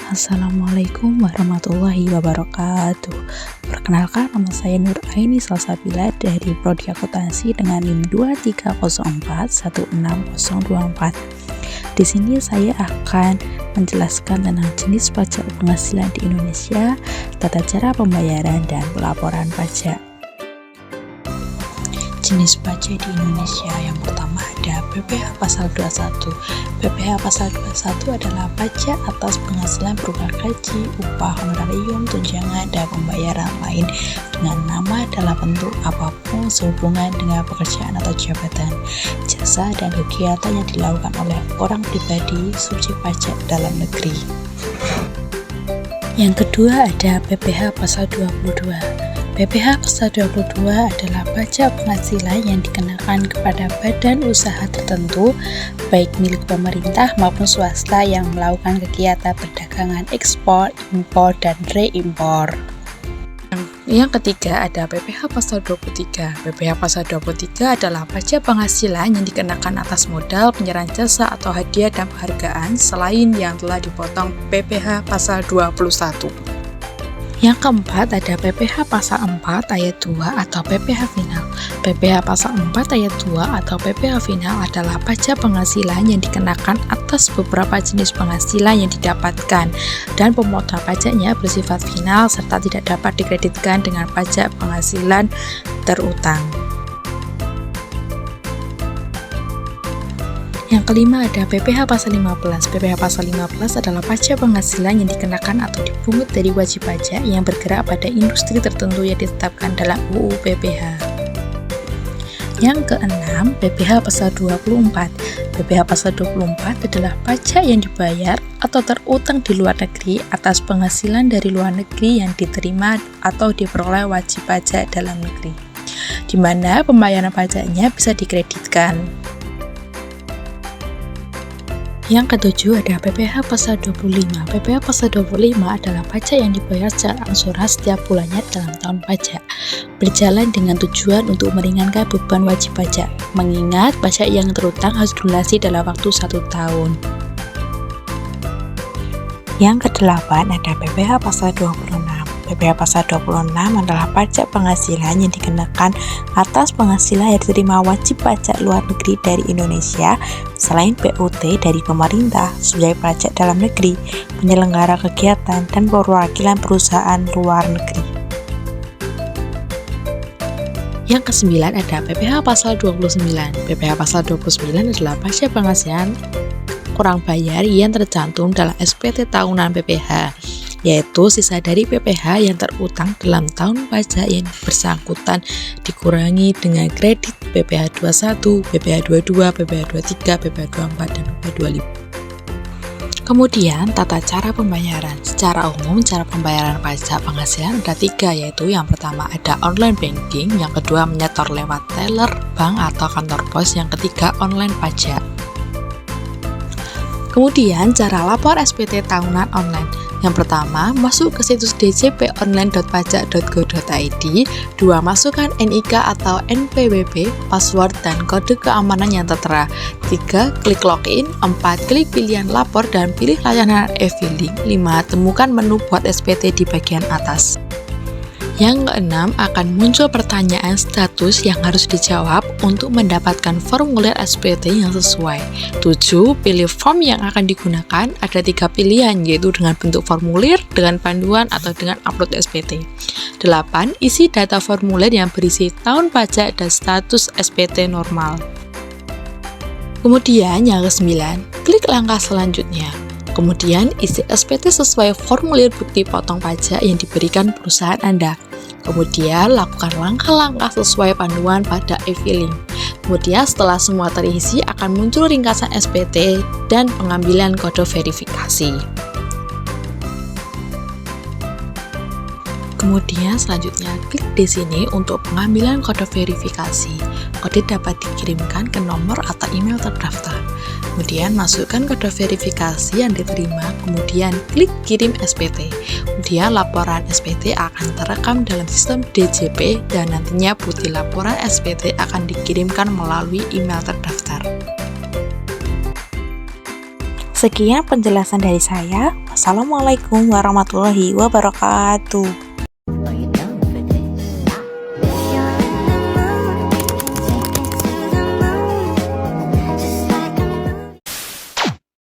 Assalamualaikum warahmatullahi wabarakatuh. Perkenalkan, nama saya Nur Aini Salsabila dari Prodi Akuntansi dengan NIM 23041624. Di sini saya akan menjelaskan tentang jenis pajak penghasilan di Indonesia, tata cara pembayaran dan pelaporan pajak. Jenis pajak di Indonesia yang pertama ada PPh pasal 21. PPh pasal 21 adalah pajak atas penghasilan berupa gaji, upah, honorarium, tunjangan, dan pembayaran lain dengan nama dalam bentuk apapun sehubungan dengan pekerjaan atau jabatan, jasa, dan kegiatan yang dilakukan oleh orang pribadi subjek pajak dalam negeri. Yang kedua ada PPh pasal 22. PPh pasal 22 adalah pajak penghasilan yang dikenakan kepada badan usaha tertentu, baik milik pemerintah maupun swasta yang melakukan kegiatan perdagangan ekspor, impor, dan reimpor. Yang ketiga ada PPh pasal 23. PPh pasal 23 adalah pajak penghasilan yang dikenakan atas modal, penyerahan jasa atau hadiah dan penghargaan selain yang telah dipotong PPh pasal 21. Yang keempat ada PPh pasal 4 ayat 2 atau PPh final. PPh pasal 4 ayat 2 atau PPh final adalah pajak penghasilan yang dikenakan atas beberapa jenis penghasilan yang didapatkan dan pemotongan pajaknya bersifat final serta tidak dapat dikreditkan dengan pajak penghasilan terutang. Yang kelima ada PPh pasal 15. PPh pasal 15 adalah pajak penghasilan yang dikenakan atau dipungut dari wajib pajak yang bergerak pada industri tertentu yang ditetapkan dalam UU PPh. Yang keenam, PPh pasal 24. PPh pasal 24 adalah pajak yang dibayar atau terutang di luar negeri atas penghasilan dari luar negeri yang diterima atau diperoleh wajib pajak dalam negeri, di mana pembayaran pajaknya bisa dikreditkan. Yang ketujuh ada PPh pasal 25. PPh pasal 25 adalah pajak yang dibayar secara angsuran setiap bulannya dalam tahun pajak, berjalan dengan tujuan untuk meringankan beban wajib pajak, mengingat pajak yang terutang harus dilunasi dalam waktu 1 tahun. Yang kedelapan ada PPh pasal 26. PPh pasal 26 adalah pajak penghasilan yang dikenakan atas penghasilan yang diterima wajib pajak luar negeri dari Indonesia selain BUT dari pemerintah, subjek pajak dalam negeri, penyelenggara kegiatan, dan perwakilan perusahaan luar negeri. Yang kesembilan ada PPh pasal 29. PPh pasal 29 adalah pajak penghasilan kurang bayar yang tercantum dalam SPT tahunan PPh, yaitu sisa dari PPh yang terutang dalam tahun pajak yang bersangkutan dikurangi dengan kredit PPh 21, PPh 22, PPh 23, PPh 24, dan PPh 25. Kemudian, tata cara pembayaran. Secara umum, cara pembayaran pajak penghasilan ada 3, yaitu yang pertama ada online banking, yang kedua menyetor lewat teller, bank atau kantor pos, yang ketiga online pajak. Kemudian, cara lapor SPT tahunan online. Yang pertama, masuk ke situs djponline.pajak.go.id. 2. Masukkan NIK atau NPWP, password, dan kode keamanan yang tertera. 3. Klik login. 4. Klik pilihan lapor dan pilih layanan e-filing. 5. Temukan menu buat SPT di bagian atas. Yang keenam, akan muncul pertanyaan status yang harus dijawab untuk mendapatkan formulir SPT yang sesuai. 7. Pilih form yang akan digunakan. Ada 3 pilihan, yaitu dengan bentuk formulir, dengan panduan, atau dengan upload SPT. 8. Isi data formulir yang berisi tahun pajak dan status SPT normal. Kemudian yang ke-9, klik langkah selanjutnya. Kemudian isi SPT sesuai formulir bukti potong pajak yang diberikan perusahaan Anda. Kemudian lakukan langkah-langkah sesuai panduan pada e-filing. Kemudian setelah semua terisi akan muncul ringkasan SPT dan pengambilan kode verifikasi. Kemudian selanjutnya klik di sini untuk pengambilan kode verifikasi. Kode dapat dikirimkan ke nomor atau email terdaftar. Kemudian masukkan kode verifikasi yang diterima, kemudian klik kirim SPT. Kemudian laporan SPT akan terekam dalam sistem DJP dan nantinya bukti laporan SPT akan dikirimkan melalui email terdaftar. Sekian penjelasan dari saya. Wassalamualaikum warahmatullahi wabarakatuh.